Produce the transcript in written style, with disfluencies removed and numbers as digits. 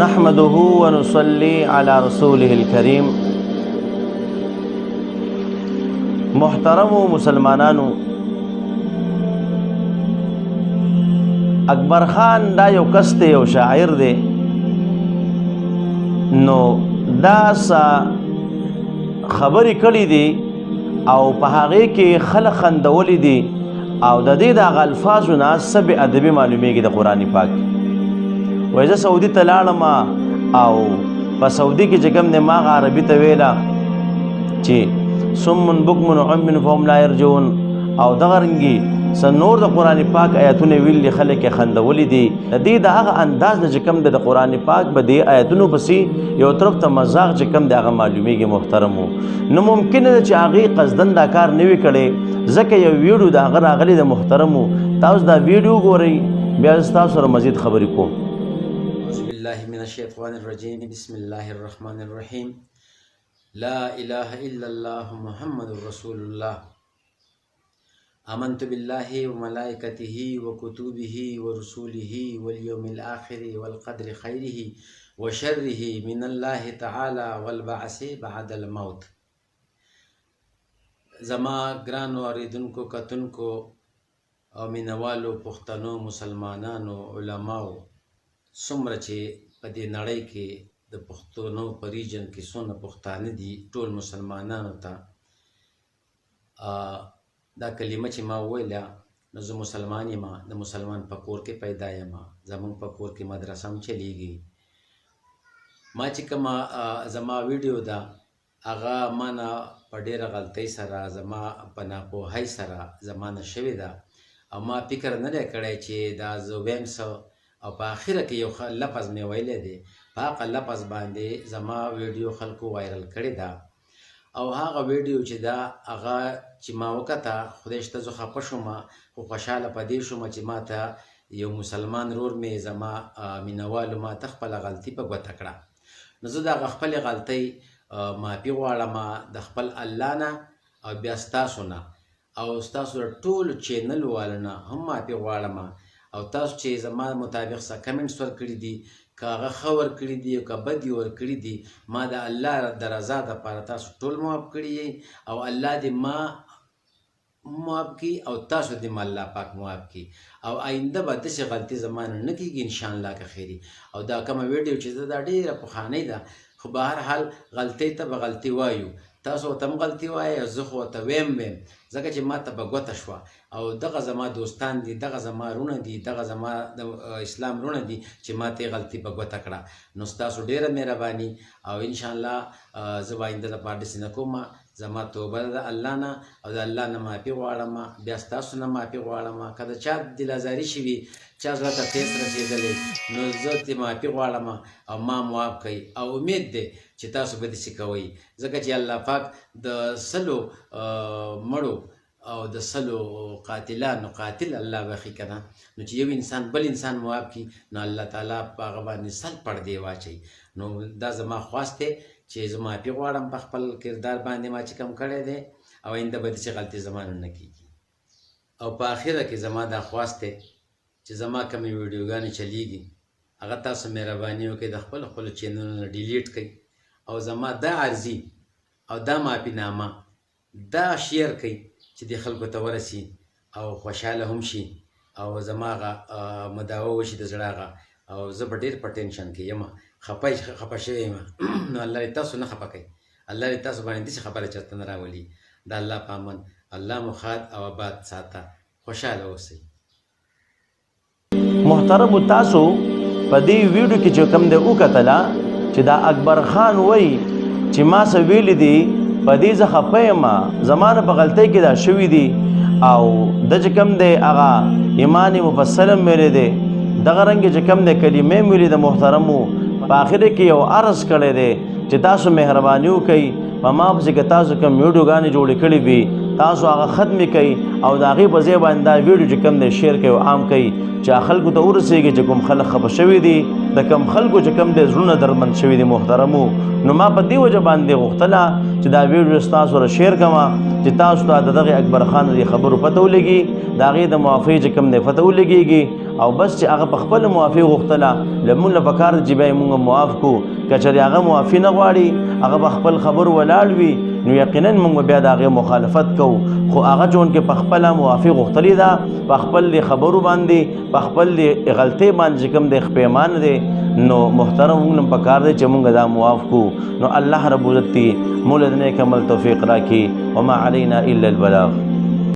نحمده ونصلي على رسوله الكريم. محترم مسلمانانو، اکبر خان دا یو کس دی، یو شاعر دی. نو دا سا خبرې کړي دي او په هغې کې خلک خندولی دي او د دې دغه الفاظو نه څه بې ادبي معلومیږي د قرآن پاک. وایي زه سعودي ته لاړم او په سعودي کې چې کوم دی ما هغه عربي ته ویله چې صم بکم عمی فهم لا یرجعون، او دغه رنګې څه نور د قرآن پاک آیتونه ویلي خلک یې خندولی دي. د دې د هغه انداز نه چې کوم دی د قرآن پاک به دې آیتونو پسې یو طرف ته مذاق چې کوم دی هغه معلومیږي. محترمو، نو ممکنه ده چې هغې قصدن دا کار نه وي کړی، ځکه یو ویډیو د هغه راغلی د. محترمو، تاسو دا ویډیو ګورئ، بیا زه تاسو سره مزید خبرې کوم. اعوذ بالله من الشیطان الرجیم، بسم الله الرحمن الرحیم. لا اله الا الله محمد رسول الله. آمنت بالله وملائکته وکتبه ورسوله واليوم الآخر والقدر خیره وشره من الله تعالی والبعث بعد الموت. زما ګرانو اوریدونکو، کتونکو او مینوالو، پښتنو، مسلمانانو، علماو، څومره چې په دې نړۍ کې د پښتنو په ریجن کې څونه پښتانه دي، ټول مسلمانانو ته دا کلمه چې ما وویله، نو زه مسلمان یم، د مسلمان په کور کې پیدا یم، زمونږ په کور کې مدرسه هم چلیږي. ما چې کومه زما ویډیو ده هغه ما نه په ډېره غلطۍ سره، زما په ناپوهۍ سره زما نه شوې ده، او ما فکر نه دی کړی چې دا زه ویم څه، او په آخره کې یو لفظ مې ویلی دی، په هغه لفظ باندې زما ویډیو خلکو وایرل کړې ده. او هغه ویډیو چې دا هغه چې ما وکته، خدای شته زه خفه شوم، خو خوشحاله په دې شوم چې ما ته یو مسلمان ورور مې، زما مینوالو ما ته خپله غلطي په ګوته کړه. نو زه د هغه خپلې غلطۍ معافي غواړم د خپل الله نه، او بیا ستاسو نه، او ستاسو د ټولو چینل والو نه هم معافي غواړم. او تاسو چې زما مطابق څه کمنټس ورکړي دي، که هغه ښه ورکړي دي او که بد یې ورکړي دي، ما د الله د رضا دپاره تاسو ټول معاف کړي یئ، او الله دې ما معاف کړي او تاسو دې ما الله پاک معاف کړي، او آینده به داسې غلطي زما نه نه کېږي انشاءالله که خیري. او دا کومه ویډیو چې ده دا ډېره پخوانۍ ده، خو به هر حال غلطۍ ته به غلطي وایو، تاسو ورته هم غلطي وایئ او زه خو ورته ویم، ځکه چې ما ته به ګوته شوه. او دغه زما دوستان دي، دغه زما رونه دي، دغه زما د اسلام رونه دي چې ما ته یې غلطي په ګوته کړه. نو ستاسو ډېره مهرباني، او انشاءالله زه به آینده دپاره داسې نه کوم. زما توبه ده د الله نه، او د الله نه معافي غواړم، بیا ستاسو نه معافي غواړم. که د چا دلازاري شوي، چا زړه ته ټیس رسېدلی، نو زه ترې معافي غواړم او ما معاف کوئ. او امید دی چې تاسو به داسې کوئ، ځکه چې الله پاک د 100 مړو او د 100 قاتلانو قاتل الله بخي که نه، نو چې یو انسان بل انسان معاف کړي، نو الله تعالی په هغه باندې 100 پردې واچوي. نو دا زما خواست دی چې زه معافي غواړم په خپل کردار باندې ما چې کوم کړی دی، او آینده به داسې غلطي زما نه کېږي. او په آخره کې زما دا خواست دی چې زما کومې ویډیوګانې چلیږي هغه تاسو مهرباني وکړئ د خپلو چینلونو ډیلیټ کړئ، او زما دا عرضي او دا معافینامه دا شیر کړئ چې د خلکو ته ورسي او خوشحاله هم شي، او زما هغه مداوه وشي د زړه هغه. او زه به ډېر په ټینشن کې یم، خفه شوی یم. نو الله دې تاسو نه خفه کوي، الله دې تاسو باندې داسې خبره چېرته نه راولي. د الله په امان، الله مو ښاد او آباد ساته، خوشحاله اوسئ. محترمو، تاسو په دې ویډیو کې چې کوم دی وکتله چې دا اکبر خان وایي چې ما څه ویلي دي، په دې زه خفه یم، زما نه په غلطۍ کې دا شوي دي، او د چې کوم دی هغه ایمان مفصل هم ویلی دی، دغه رنګې چې کوم دی کلمې هم ویلي د. محترمو، په آخره کې یو عرض کړی دی چې تاسو مهرباني وکئ، په ما پسې که تاسو کوم ویډیوګانې جوړې کړې وي، تاسو هغه ختمې کئ، او د هغې په ځای باندې دا ویډیو چې کوم دی شیر کئ او عام کئ، چې خلکو ته ورسېږي چې کوم خلک خفه شوي دي، د کوم خلکو چې کوم دی زړونه درمند شوي دي. محترمو، نو ما په دې وجه باندې غوښتله چې دا ویډیو ستاسو سره شیر کړم، چې تاسو ته دغه اکبر خان دی خبرو پته ولګي د هغې د معافۍ چې کوم دی پته ولګېږي او بس چې هغه په خپله معافي غوښتله لمونږ له پکار چې بیا یې مونږ معاف کړو که چېرې هغه معافي نه غواړي هغه به خپل خبرو ولاړ وي نو یقینا مونږ بیا د هغې مخالفت کوو خو هغه چونکې په خپله معافي غوښتلې ده په خپل د خبرو باندې په خپل د غلطۍ باندې چې کوم دی خپیمان دی نو محترم مونږ نه پکار دی چې مونږ دا معاف کړو نو الله رب عزت دې موږ له نیک عمل توفیق راکړي وما علینا الا البلاغ